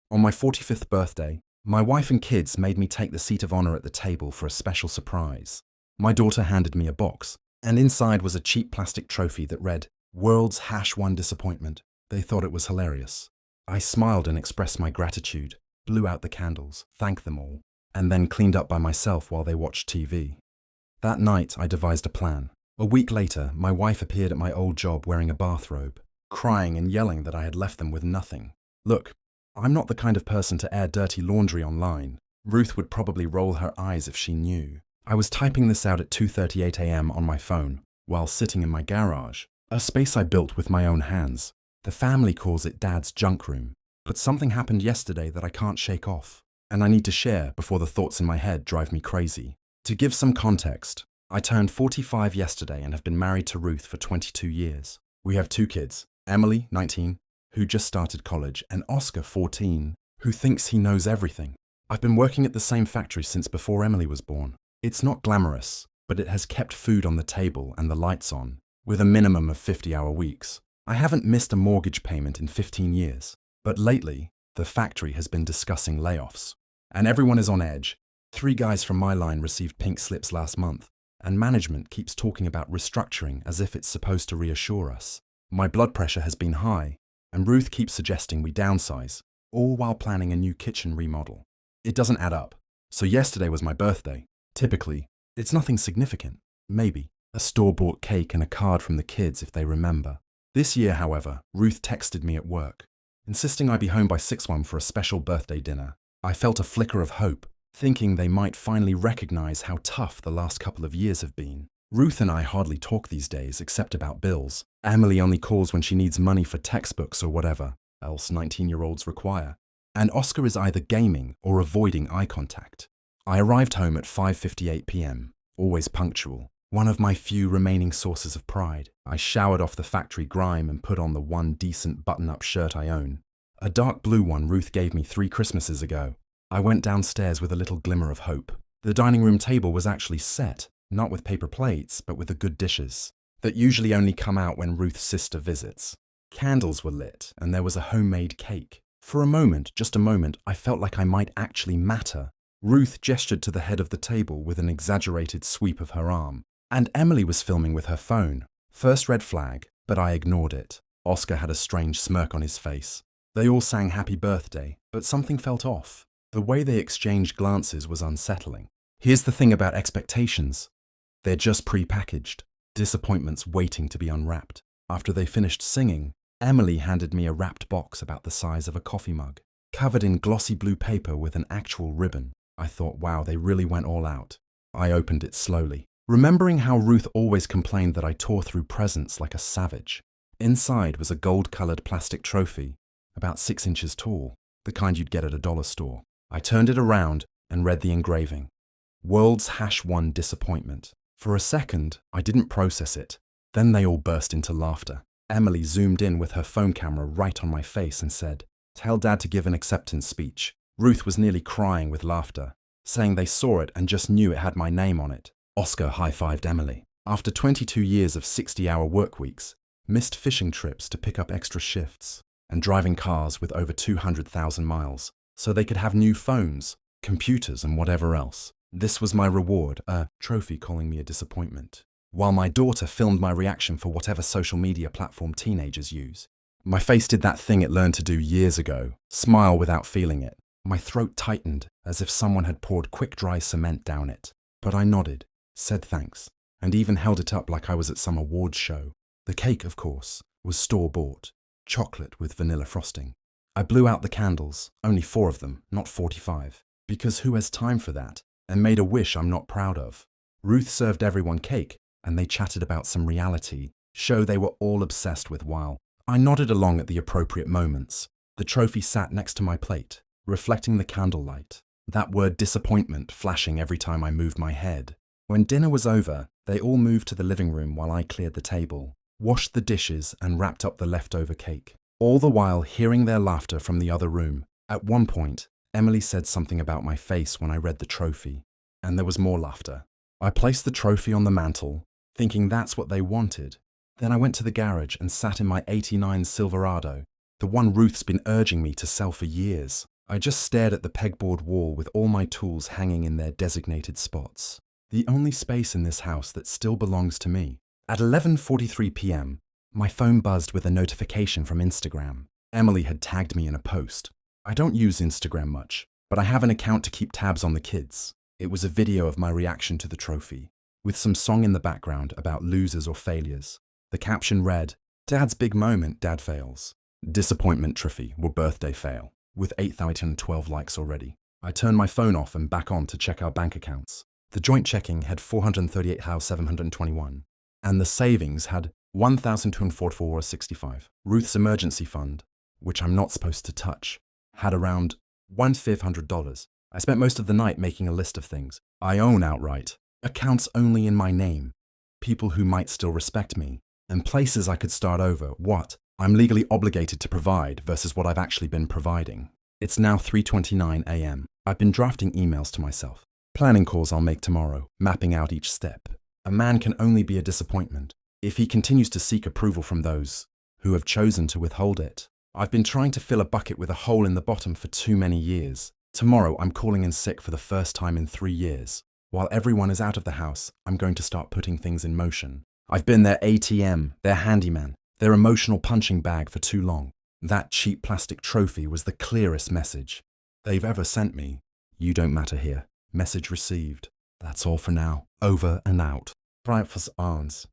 On my 45th birthday, my wife and kids made me take the seat of honor at the table for a special surprise. My daughter handed me a box, and inside was a cheap plastic trophy that read, "World's #1 disappointment." They thought it was hilarious. I smiled and expressed my gratitude, blew out the candles, thanked them all, and then cleaned up by myself while they watched TV. That night, I devised a plan. A week later, my wife appeared at my old job wearing a bathrobe, crying and yelling that I had left them with nothing. Look, I'm not the kind of person to air dirty laundry online. Ruth would probably roll her eyes if she knew. I was typing this out at 2:38 a.m. on my phone, while sitting in my garage, a space I built with my own hands. The family calls it Dad's junk room, but something happened yesterday that I can't shake off, and I need to share before the thoughts in my head drive me crazy. To give some context, I turned 45 yesterday and have been married to Ruth for 22 years. We have 2 kids, Emily, 19, who just started college, and Oscar, 14, who thinks he knows everything. I've been working at the same factory since before Emily was born. It's not glamorous, but it has kept food on the table and the lights on, with a minimum of 50-hour weeks. I haven't missed a mortgage payment in 15 years, but lately, the factory has been discussing layoffs. And everyone is on edge. 3 guys from my line received pink slips last month, and management keeps talking about restructuring as if it's supposed to reassure us. My blood pressure has been high, and Ruth keeps suggesting we downsize, all while planning a new kitchen remodel. It doesn't add up. So yesterday was my birthday. Typically, it's nothing significant. Maybe a store-bought cake and a card from the kids if they remember. This year, however, Ruth texted me at work, insisting I be home by 6:01 for a special birthday dinner. I felt a flicker of hope, thinking they might finally recognize how tough the last couple of years have been. Ruth and I hardly talk these days except about bills. Emily only calls when she needs money for textbooks or whatever else 19-year-olds require. And Oscar is either gaming or avoiding eye contact. I arrived home at 5:58 p.m., always punctual, one of my few remaining sources of pride. I showered off the factory grime and put on the one decent button-up shirt I own, a dark blue one Ruth gave me 3 Christmases ago. I went downstairs with a little glimmer of hope. The dining room table was actually set, not with paper plates, but with the good dishes that usually only come out when Ruth's sister visits. Candles were lit, and there was a homemade cake. For a moment, just a moment, I felt like I might actually matter. Ruth gestured to the head of the table with an exaggerated sweep of her arm, and Emily was filming with her phone. First red flag, but I ignored it. Oscar had a strange smirk on his face. They all sang happy birthday, but something felt off. The way they exchanged glances was unsettling. Here's the thing about expectations. They're just pre-packaged, disappointments waiting to be unwrapped. After they finished singing, Emily handed me a wrapped box about the size of a coffee mug, covered in glossy blue paper with an actual ribbon. I thought, wow, they really went all out. I opened it slowly, remembering how Ruth always complained that I tore through presents like a savage. Inside was a gold-colored plastic trophy, about 6 inches tall, the kind you'd get at a dollar store. I turned it around and read the engraving. World's #1 disappointment. For a second, I didn't process it. Then they all burst into laughter. Emily zoomed in with her phone camera right on my face and said, "Tell Dad to give an acceptance speech." Ruth was nearly crying with laughter, saying they saw it and just knew it had my name on it. Oscar high-fived Emily. After 22 years of 60-hour work weeks, missed fishing trips to pick up extra shifts, and driving cars with over 200,000 miles, so they could have new phones, computers, and whatever else. This was my reward, a trophy calling me a disappointment, while my daughter filmed my reaction for whatever social media platform teenagers use. My face did that thing it learned to do years ago, smile without feeling it. My throat tightened as if someone had poured quick-dry cement down it. But I nodded, said thanks, and even held it up like I was at some awards show. The cake, of course, was store-bought, chocolate with vanilla frosting. I blew out the candles, only 4 of them, not 45, because who has time for that, and made a wish I'm not proud of. Ruth served everyone cake, and they chatted about some reality show they were all obsessed with while I nodded along at the appropriate moments. The trophy sat next to my plate, reflecting the candlelight, that word disappointment flashing every time I moved my head. When dinner was over, they all moved to the living room while I cleared the table, washed the dishes, and wrapped up the leftover cake, all the while hearing their laughter from the other room. At one point, Emily said something about my face when I read the trophy, and there was more laughter. I placed the trophy on the mantel, thinking that's what they wanted. Then I went to the garage and sat in my '89 Silverado, the one Ruth's been urging me to sell for years. I just stared at the pegboard wall with all my tools hanging in their designated spots. The only space in this house that still belongs to me. At 11:43 p.m., my phone buzzed with a notification from Instagram. Emily had tagged me in a post. I don't use Instagram much, but I have an account to keep tabs on the kids. It was a video of my reaction to the trophy, with some song in the background about losers or failures. The caption read, "Dad's big moment, Dad fails. Disappointment trophy or birthday fail," with 8,012 likes already. I turned my phone off and back on to check our bank accounts. The joint checking had 438,721, and the savings had 1,244.65. Ruth's emergency fund, which I'm not supposed to touch, had around $1,500. I spent most of the night making a list of things I own outright, accounts only in my name, people who might still respect me, and places I could start over, what I'm legally obligated to provide versus what I've actually been providing. It's now 3:29 a.m. I've been drafting emails to myself, planning calls I'll make tomorrow, mapping out each step. A man can only be a disappointment if he continues to seek approval from those who have chosen to withhold it. I've been trying to fill a bucket with a hole in the bottom for too many years. Tomorrow, I'm calling in sick for the first time in 3 years. While everyone is out of the house, I'm going to start putting things in motion. I've been their ATM, their handyman, their emotional punching bag for too long. That cheap plastic trophy was the clearest message they've ever sent me. You don't matter here. Message received. That's all for now. Over and out. Breakfast Arns.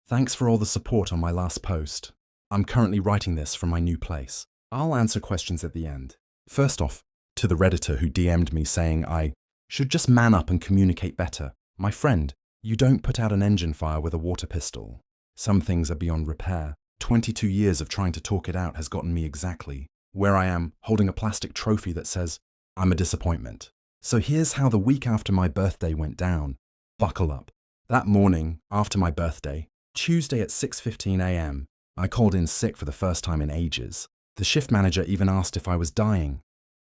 Thanks for all the support on my last post. I'm currently writing this from my new place. I'll answer questions at the end. First off, to the Redditor who DM'd me saying I should just man up and communicate better. My friend, you don't put out an engine fire with a water pistol. Some things are beyond repair. 22 years of trying to talk it out has gotten me exactly where I am, holding a plastic trophy that says, I'm a disappointment. So here's how the week after my birthday went down. Buckle up. That morning, after my birthday, Tuesday at 6:15 a.m., I called in sick for the first time in ages. The shift manager even asked if I was dying.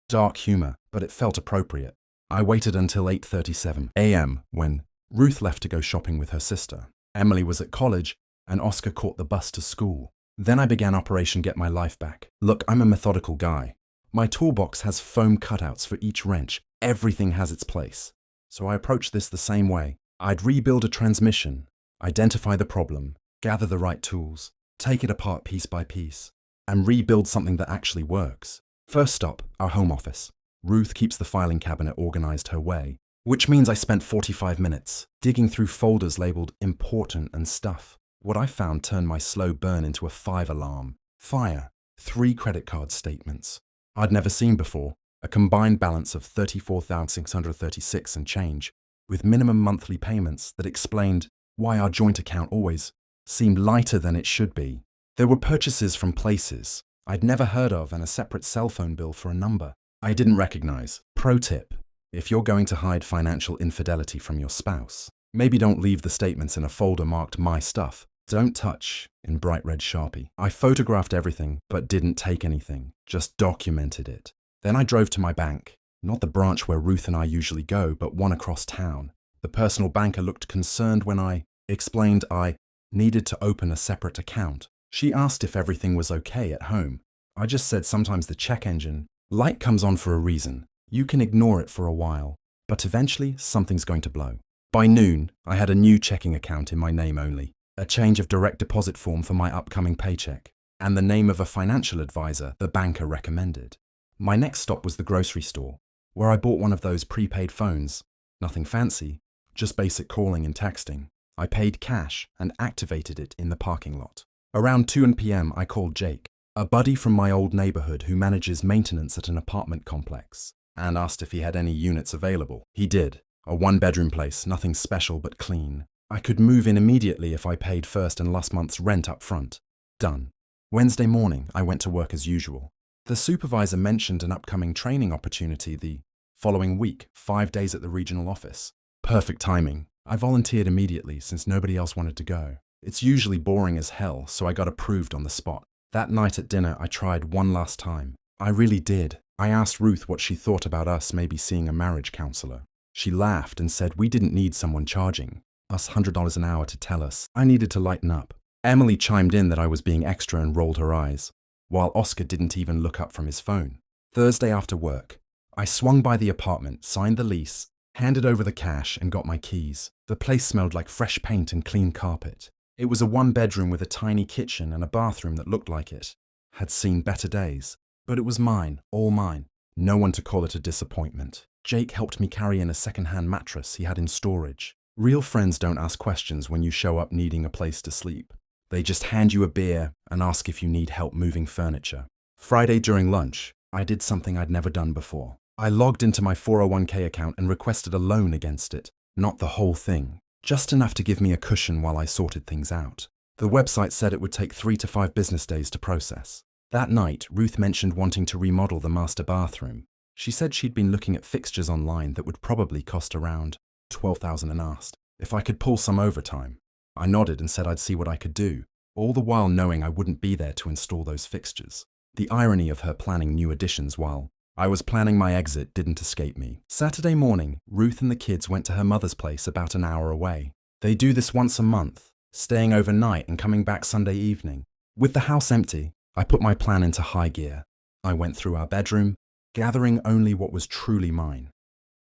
Dark humor, but it felt appropriate. I waited until 8:37 a.m. when Ruth left to go shopping with her sister. Emily was at college, and Oscar caught the bus to school. Then I began Operation Get My Life Back. Look, I'm a methodical guy. My toolbox has foam cutouts for each wrench. Everything has its place. So I approached this the same way. I'd rebuild a transmission, identify the problem, gather the right tools, take it apart piece by piece, and rebuild something that actually works. First stop, our home office. Ruth keeps the filing cabinet organized her way, which means I spent 45 minutes digging through folders labeled important and stuff. What I found turned my slow burn into a 5-alarm. Fire. 3 credit card statements I'd never seen before, a combined balance of $34,636 and change, with minimum monthly payments that explained why our joint account always seemed lighter than it should be. There were purchases from places I'd never heard of and a separate cell phone bill for a number I didn't recognize. Pro tip: if you're going to hide financial infidelity from your spouse, maybe don't leave the statements in a folder marked My Stuff. Don't touch in bright red Sharpie. I photographed everything but didn't take anything, just documented it. Then I drove to my bank, not the branch where Ruth and I usually go, but one across town. The personal banker looked concerned when I explained I needed to open a separate account. She asked if everything was okay at home. I just said sometimes the check engine light comes on for a reason. You can ignore it for a while, but eventually something's going to blow. By noon, I had a new checking account in my name only, a change of direct deposit form for my upcoming paycheck, and the name of a financial advisor the banker recommended. My next stop was the grocery store, where I bought one of those prepaid phones. Nothing fancy, just basic calling and texting. I paid cash and activated it in the parking lot. Around 2 p.m. I called Jake, a buddy from my old neighborhood who manages maintenance at an apartment complex, and asked if he had any units available. He did. A 1-bedroom place, nothing special but clean. I could move in immediately if I paid first and last month's rent up front. Done. Wednesday morning, I went to work as usual. The supervisor mentioned an upcoming training opportunity the following week, 5 days at the regional office. Perfect timing. I volunteered immediately since nobody else wanted to go. It's usually boring as hell, so I got approved on the spot. That night at dinner, I tried one last time. I really did. I asked Ruth what she thought about us maybe seeing a marriage counselor. She laughed and said we didn't need someone charging us $100 an hour to tell us I needed to lighten up. Emily chimed in that I was being extra and rolled her eyes, while Oscar didn't even look up from his phone. Thursday after work, I swung by the apartment, signed the lease, handed over the cash, and got my keys. The place smelled like fresh paint and clean carpet. It was a one-bedroom with a tiny kitchen and a bathroom that looked like it had seen better days. But it was mine, all mine. No one to call it a disappointment. Jake helped me carry in a second-hand mattress he had in storage. Real friends don't ask questions when you show up needing a place to sleep. They just hand you a beer and ask if you need help moving furniture. Friday during lunch, I did something I'd never done before. I logged into my 401k account and requested a loan against it. Not the whole thing, just enough to give me a cushion while I sorted things out. The website said it would take 3 to 5 business days to process. That night, Ruth mentioned wanting to remodel the master bathroom. She said she'd been looking at fixtures online that would probably cost around $12,000 and asked if I could pull some overtime. I nodded and said I'd see what I could do, all the while knowing I wouldn't be there to install those fixtures. The irony of her planning new additions while I was planning my exit didn't escape me. Saturday morning, Ruth and the kids went to her mother's place about an hour away. They do this once a month, staying overnight and coming back Sunday evening. With the house empty, I put my plan into high gear. I went through our bedroom, gathering only what was truly mine.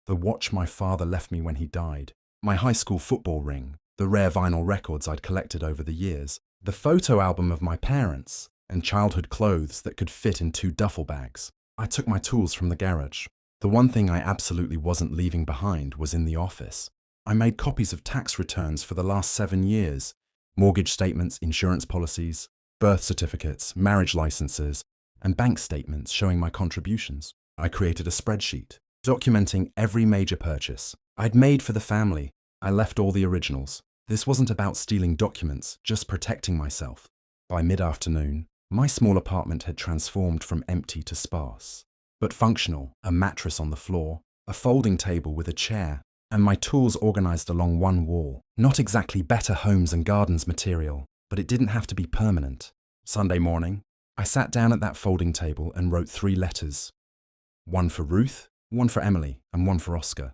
The watch my father left me when he died, my high school football ring, the rare vinyl records I'd collected over the years, the photo album of my parents, and childhood clothes that could fit in 2 duffel bags. I took my tools from the garage. The one thing I absolutely wasn't leaving behind was in the office. I made copies of tax returns for the last 7 years, mortgage statements, insurance policies, birth certificates, marriage licenses, and bank statements showing my contributions. I created a spreadsheet, documenting every major purchase I'd made for the family. I left all the originals. This wasn't about stealing documents, just protecting myself. By mid-afternoon, my small apartment had transformed from empty to sparse, but functional. A mattress on the floor, a folding table with a chair, and my tools organized along one wall. Not exactly Better Homes and Gardens material, but it didn't have to be permanent. Sunday morning, I sat down at that folding table and wrote 3 letters. One for Ruth, one for Emily, and one for Oscar.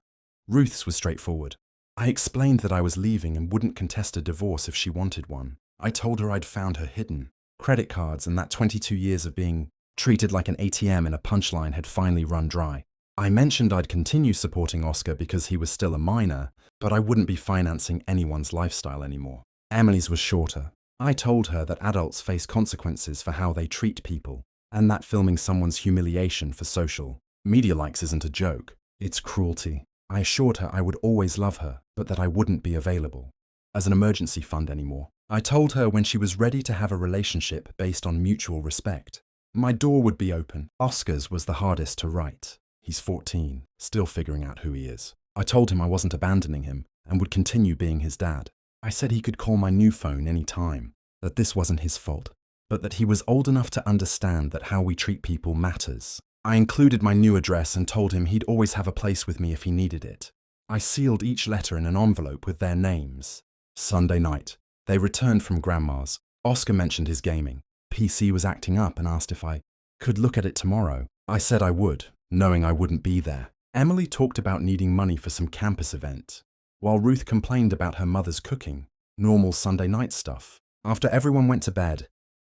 Ruth's was straightforward. I explained that I was leaving and wouldn't contest a divorce if she wanted one. I told her I'd found her hidden. Credit cards and that 22 years of being treated like an ATM in a punchline had finally run dry. I mentioned I'd continue supporting Oscar because he was still a minor, but I wouldn't be financing anyone's lifestyle anymore. Emily's was shorter. I told her that adults face consequences for how they treat people, and that filming someone's humiliation for social media likes isn't a joke. It's cruelty. I assured her I would always love her, but that I wouldn't be available as an emergency fund anymore. I told her when she was ready to have a relationship based on mutual respect, my door would be open. Oscar's was the hardest to write. He's 14, still figuring out who he is. I told him I wasn't abandoning him and would continue being his dad. I said he could call my new phone any time, that this wasn't his fault, but that he was old enough to understand that how we treat people matters. I included my new address and told him he'd always have a place with me if he needed it. I sealed each letter in an envelope with their names. Sunday night, they returned from Grandma's. Oscar mentioned his gaming. PC was acting up and asked if I could look at it tomorrow. I said I would, knowing I wouldn't be there. Emily talked about needing money for some campus event, while Ruth complained about her mother's cooking, normal Sunday night stuff. After everyone went to bed,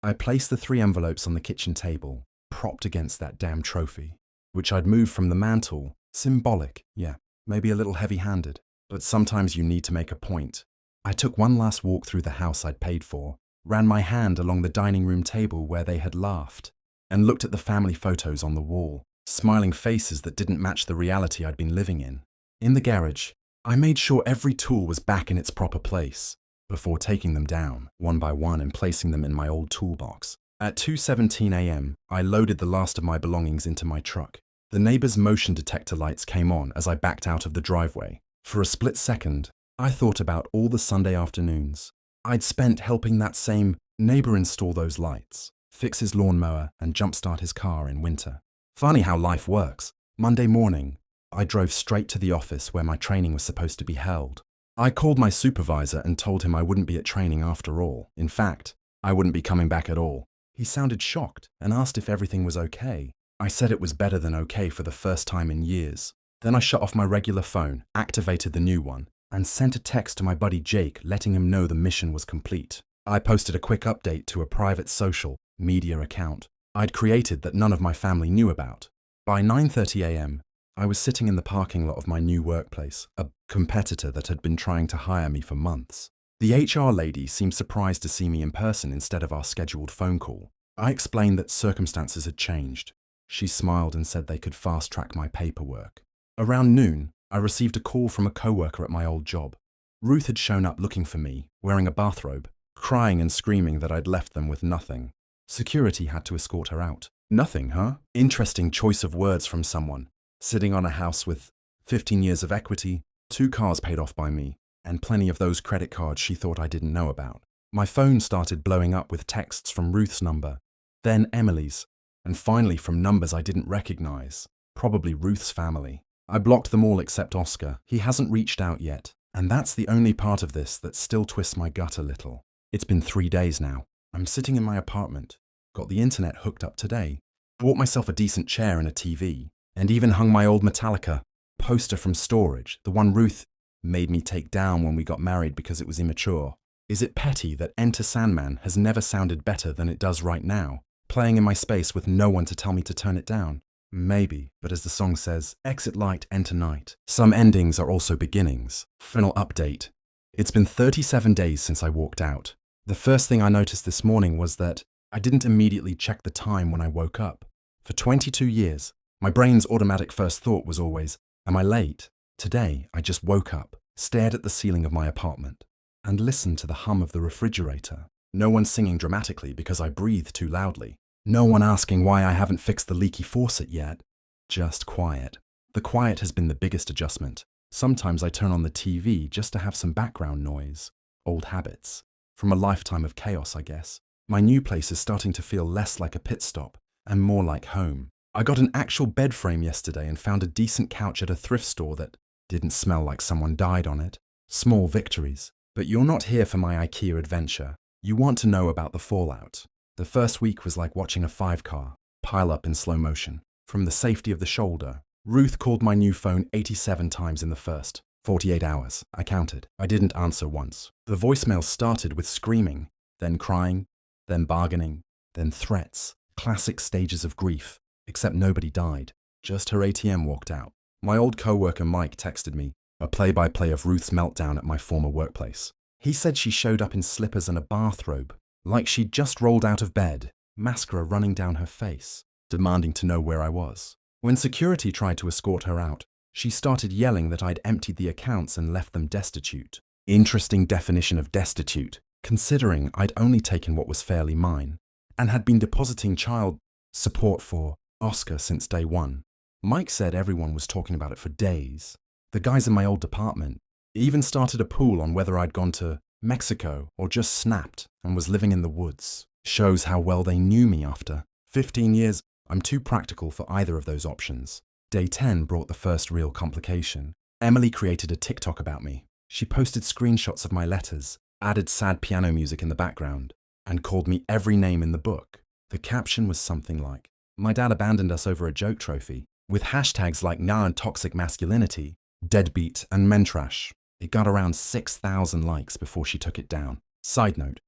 I placed the 3 envelopes on the kitchen table, propped against that damn trophy, which I'd moved from the mantle. Symbolic, yeah, maybe a little heavy-handed, but sometimes you need to make a point. I took one last walk through the house I'd paid for, ran my hand along the dining room table where they had laughed, and looked at the family photos on the wall, smiling faces that didn't match the reality I'd been living in. In the garage, I made sure every tool was back in its proper place, before taking them down, one by one, and placing them in my old toolbox. At 2:17 a.m., I loaded the last of my belongings into my truck. The neighbor's motion detector lights came on as I backed out of the driveway. For a split second, I thought about all the Sunday afternoons I'd spent helping that same neighbor install those lights, fix his lawnmower, and jumpstart his car in winter. Funny how life works. Monday morning, I drove straight to the office where my training was supposed to be held. I called my supervisor and told him I wouldn't be at training after all. In fact, I wouldn't be coming back at all. He sounded shocked and asked if everything was okay. I said it was better than okay for the first time in years. Then I shut off my regular phone, activated the new one, and sent a text to my buddy Jake letting him know the mission was complete. I posted a quick update to a private social media account I'd created that none of my family knew about. By 9:30 a.m., I was sitting in the parking lot of my new workplace, a competitor that had been trying to hire me for months. The HR lady seemed surprised to see me in person instead of our scheduled phone call. I explained that circumstances had changed. She smiled and said they could fast-track my paperwork. Around noon, I received a call from a coworker at my old job. Ruth had shown up looking for me, wearing a bathrobe, crying and screaming that I'd left them with nothing. Security had to escort her out. Nothing, huh? Interesting choice of words from someone. Sitting on a house with 15 years of equity, 2 cars paid off by me, and plenty of those credit cards she thought I didn't know about. My phone started blowing up with texts from Ruth's number, then Emily's, and finally from numbers I didn't recognize, probably Ruth's family. I blocked them all except Oscar. He hasn't reached out yet, and that's the only part of this that still twists my gut a little. It's been 3 days now. I'm sitting in my apartment, got the internet hooked up today, bought myself a decent chair and a TV, and even hung my old Metallica poster from storage, the one Ruth made me take down when we got married because it was immature. Is it petty that Enter Sandman has never sounded better than it does right now, playing in my space with no one to tell me to turn it down? Maybe, but as the song says, exit light, enter night. Some endings are also beginnings. Final update. It's been 37 days since I walked out. The first thing I noticed this morning was that I didn't immediately check the time when I woke up. For 22 years, my brain's automatic first thought was always, am I late? Today, I just woke up, stared at the ceiling of my apartment, and listened to the hum of the refrigerator. No one singing dramatically because I breathe too loudly. No one asking why I haven't fixed the leaky faucet yet. Just quiet. The quiet has been the biggest adjustment. Sometimes I turn on the TV just to have some background noise. Old habits. From a lifetime of chaos, I guess. My new place is starting to feel less like a pit stop and more like home. I got an actual bed frame yesterday and found a decent couch at a thrift store that didn't smell like someone died on it. Small victories. But you're not here for my IKEA adventure. You want to know about the fallout. The first week was like watching a 5-car pile up in slow motion. From the safety of the shoulder, Ruth called my new phone 87 times in the first 48 hours. I counted. I didn't answer once. The voicemail started with screaming, then crying, then bargaining, then threats. Classic stages of grief, except nobody died. Just her ATM walked out. My old coworker Mike texted me a play-by-play of Ruth's meltdown at my former workplace. He said she showed up in slippers and a bathrobe, like she'd just rolled out of bed, mascara running down her face, demanding to know where I was. When security tried to escort her out, she started yelling that I'd emptied the accounts and left them destitute. Interesting definition of destitute, considering I'd only taken what was fairly mine, and had been depositing child support for Oscar since day one. Mike said everyone was talking about it for days. The guys in my old department even started a pool on whether I'd gone to Mexico or just snapped and was living in the woods. Shows how well they knew me after 15 years. I'm too practical for either of those options. Day 10 brought the first real complication. Emily created a TikTok about me. She posted screenshots of my letters, added sad piano music in the background, and called me every name in the book. The caption was something like, "My dad abandoned us over a joke trophy," with hashtags like "nah" and "toxic masculinity," "deadbeat," and "men trash." It got around 6,000 likes before she took it down. Side note,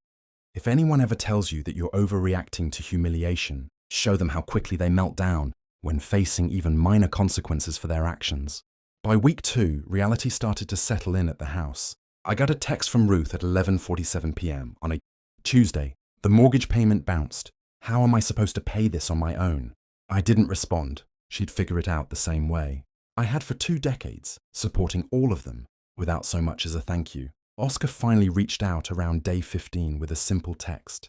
if anyone ever tells you that you're overreacting to humiliation, show them how quickly they melt down when facing even minor consequences for their actions. By week 2, reality started to settle in at the house. I got a text from Ruth at 11:47 p.m. on a Tuesday. The mortgage payment bounced. How am I supposed to pay this on my own? I didn't respond. She'd figure it out the same way. I had for 2 decades, supporting all of them, without so much as a thank you. Oscar finally reached out around day 15 with a simple text.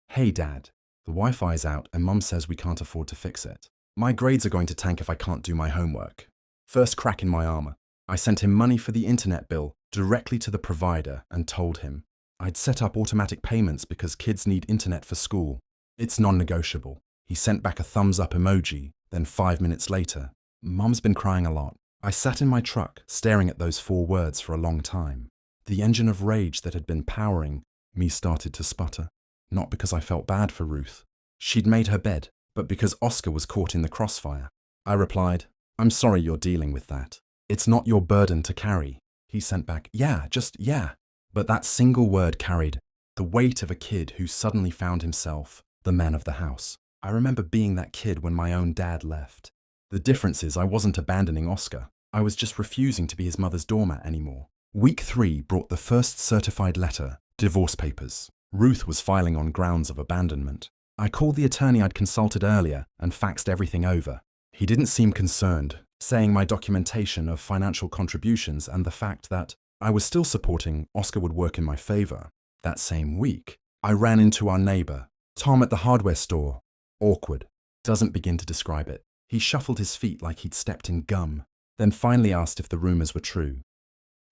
"Hey Dad, the Wi-Fi's out and Mum says we can't afford to fix it. My grades are going to tank if I can't do my homework." First crack in my armor. I sent him money for the internet bill directly to the provider and told him I'd set up automatic payments because kids need internet for school. It's non-negotiable. He sent back a thumbs up emoji, then 5 minutes later, "Mum's been crying a lot." I sat in my truck, staring at those 4 words for a long time. The engine of rage that had been powering me started to sputter. Not because I felt bad for Ruth. She'd made her bed, but because Oscar was caught in the crossfire. I replied, "I'm sorry you're dealing with that. It's not your burden to carry." He sent back, "Yeah, just yeah." But that single word carried the weight of a kid who suddenly found himself the man of the house. I remember being that kid when my own dad left. The difference is I wasn't abandoning Oscar. I was just refusing to be his mother's doormat anymore. Week 3 brought the first certified letter, divorce papers. Ruth was filing on grounds of abandonment. I called the attorney I'd consulted earlier and faxed everything over. He didn't seem concerned, saying my documentation of financial contributions and the fact that I was still supporting Oscar would work in my favor. That same week, I ran into our neighbor, Tom, at the hardware store. Awkward. Doesn't begin to describe it. He shuffled his feet like he'd stepped in gum, then finally asked if the rumors were true.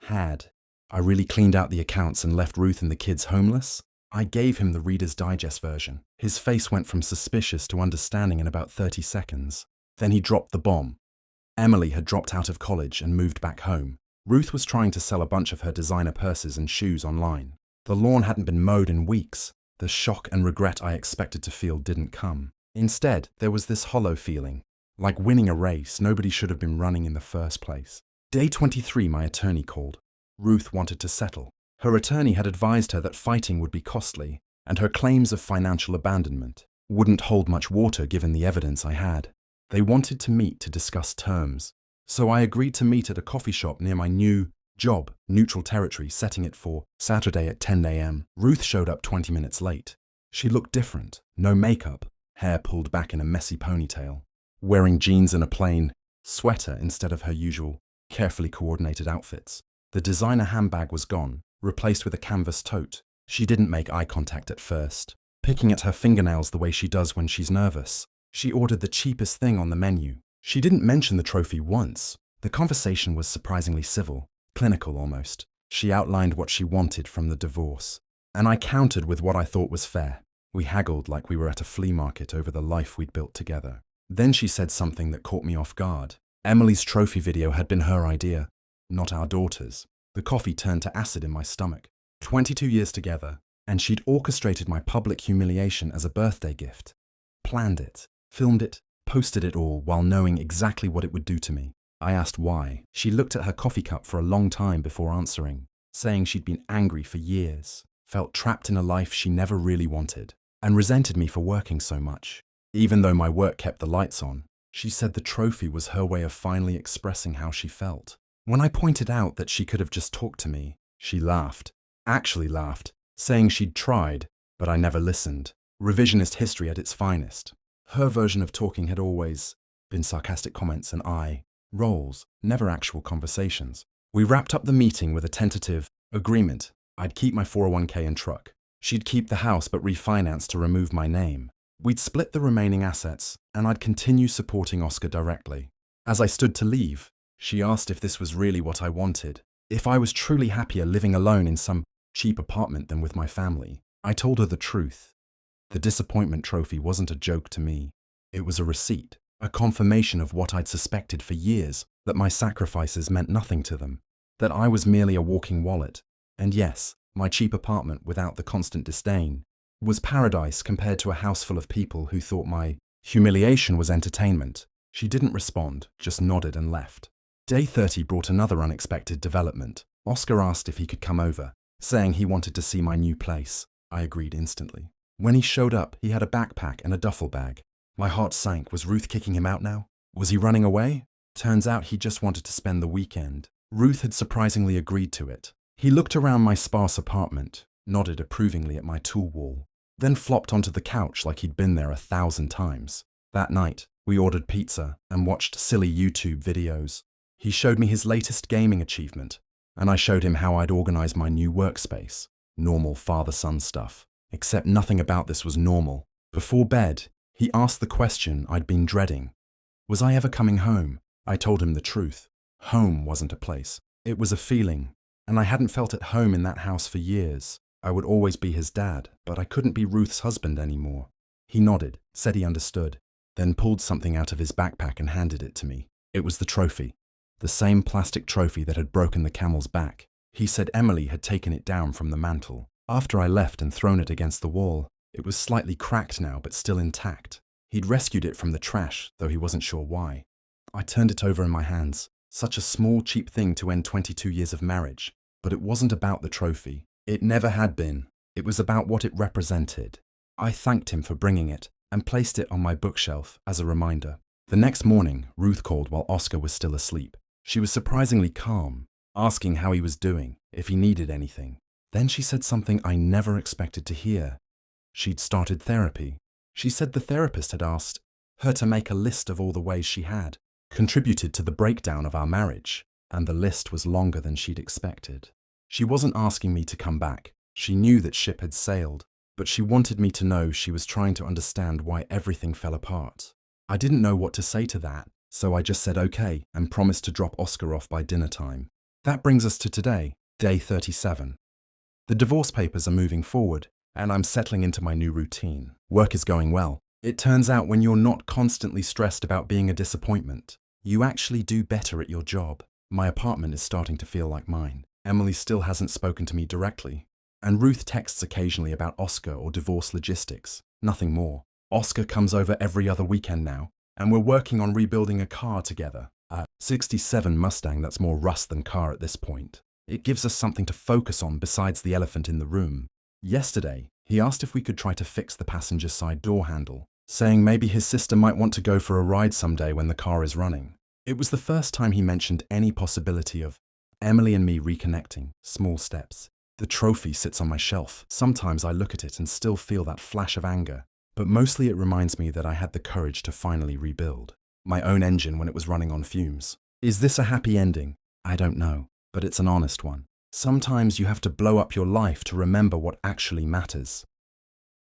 Had I really cleaned out the accounts and left Ruth and the kids homeless? I gave him the Reader's Digest version. His face went from suspicious to understanding in about 30 seconds. Then he dropped the bomb. Emily had dropped out of college and moved back home. Ruth was trying to sell a bunch of her designer purses and shoes online. The lawn hadn't been mowed in weeks. The shock and regret I expected to feel didn't come. Instead, there was this hollow feeling. Like winning a race nobody should have been running in the first place. Day 23, my attorney called. Ruth wanted to settle. Her attorney had advised her that fighting would be costly, and her claims of financial abandonment wouldn't hold much water given the evidence I had. They wanted to meet to discuss terms, so I agreed to meet at a coffee shop near my new job, Neutral Territory, setting it for Saturday at 10 a.m. Ruth showed up 20 minutes late. She looked different, no makeup, hair pulled back in a messy ponytail, wearing jeans and a plain sweater instead of her usual, carefully coordinated outfits. The designer handbag was gone, replaced with a canvas tote. She didn't make eye contact at first, picking at her fingernails the way she does when she's nervous. She ordered the cheapest thing on the menu. She didn't mention the trophy once. The conversation was surprisingly civil, clinical almost. She outlined what she wanted from the divorce, and I countered with what I thought was fair. We haggled like we were at a flea market over the life we'd built together. Then she said something that caught me off guard. Emily's trophy video had been her idea, not our daughter's. The coffee turned to acid in my stomach. 22 years together, and she'd orchestrated my public humiliation as a birthday gift. Planned it, filmed it, posted it all while knowing exactly what it would do to me. I asked why. She looked at her coffee cup for a long time before answering, saying she'd been angry for years, felt trapped in a life she never really wanted, and resented me for working so much. Even though my work kept the lights on, she said the trophy was her way of finally expressing how she felt. When I pointed out that she could have just talked to me, she laughed. Actually laughed, saying she'd tried, but I never listened. Revisionist history at its finest. Her version of talking had always been sarcastic comments and roles, never actual conversations. We wrapped up the meeting with a tentative agreement. I'd keep my 401k and truck. She'd keep the house but refinance to remove my name. We'd split the remaining assets, and I'd continue supporting Oscar directly. As I stood to leave, she asked if this was really what I wanted, if I was truly happier living alone in some cheap apartment than with my family. I told her the truth. The disappointment trophy wasn't a joke to me. It was a receipt, a confirmation of what I'd suspected for years, that my sacrifices meant nothing to them, that I was merely a walking wallet. And yes, my cheap apartment without the constant disdain was paradise compared to a house full of people who thought my humiliation was entertainment. She didn't respond, just nodded and left. Day 30 brought another unexpected development. Oscar asked if he could come over, saying he wanted to see my new place. I agreed instantly. When he showed up, he had a backpack and a duffel bag. My heart sank. Was Ruth kicking him out now? Was he running away? Turns out he just wanted to spend the weekend. Ruth had surprisingly agreed to it. He looked around my sparse apartment, nodded approvingly at my tool wall, then flopped onto the couch like he'd been there 1,000 times. That night, we ordered pizza and watched silly YouTube videos. He showed me his latest gaming achievement, and I showed him how I'd organized my new workspace. Normal father-son stuff, except nothing about this was normal. Before bed, he asked the question I'd been dreading. Was I ever coming home? I told him the truth. Home wasn't a place. It was a feeling, and I hadn't felt at home in that house for years. I would always be his dad, but I couldn't be Ruth's husband anymore. He nodded, said he understood, then pulled something out of his backpack and handed it to me. It was the trophy. The same plastic trophy that had broken the camel's back. He said Emily had taken it down from the mantel. After I left and thrown it against the wall, it was slightly cracked now but still intact. He'd rescued it from the trash, though he wasn't sure why. I turned it over in my hands. Such a small, cheap thing to end 22 years of marriage. But it wasn't about the trophy. It never had been. It was about what it represented. I thanked him for bringing it and placed it on my bookshelf as a reminder. The next morning, Ruth called while Oscar was still asleep. She was surprisingly calm, asking how he was doing, if he needed anything. Then she said something I never expected to hear. She'd started therapy. She said the therapist had asked her to make a list of all the ways she had contributed to the breakdown of our marriage, and the list was longer than she'd expected. She wasn't asking me to come back. She knew that ship had sailed, but she wanted me to know she was trying to understand why everything fell apart. I didn't know what to say to that, so I just said okay and promised to drop Oscar off by dinner time. That brings us to today, day 37. The divorce papers are moving forward, and I'm settling into my new routine. Work is going well. It turns out when you're not constantly stressed about being a disappointment, you actually do better at your job. My apartment is starting to feel like mine. Emily still hasn't spoken to me directly, and Ruth texts occasionally about Oscar or divorce logistics. Nothing more. Oscar comes over every other weekend now, and we're working on rebuilding a car together. A 67 Mustang that's more rust than car at this point. It gives us something to focus on besides the elephant in the room. Yesterday, he asked if we could try to fix the passenger side door handle, saying maybe his sister might want to go for a ride someday when the car is running. It was the first time he mentioned any possibility of Emily and me reconnecting. Small steps. The trophy sits on my shelf. Sometimes I look at it and still feel that flash of anger, but mostly it reminds me that I had the courage to finally rebuild my own engine when it was running on fumes. Is this a happy ending? I don't know, but it's an honest one. Sometimes you have to blow up your life to remember what actually matters.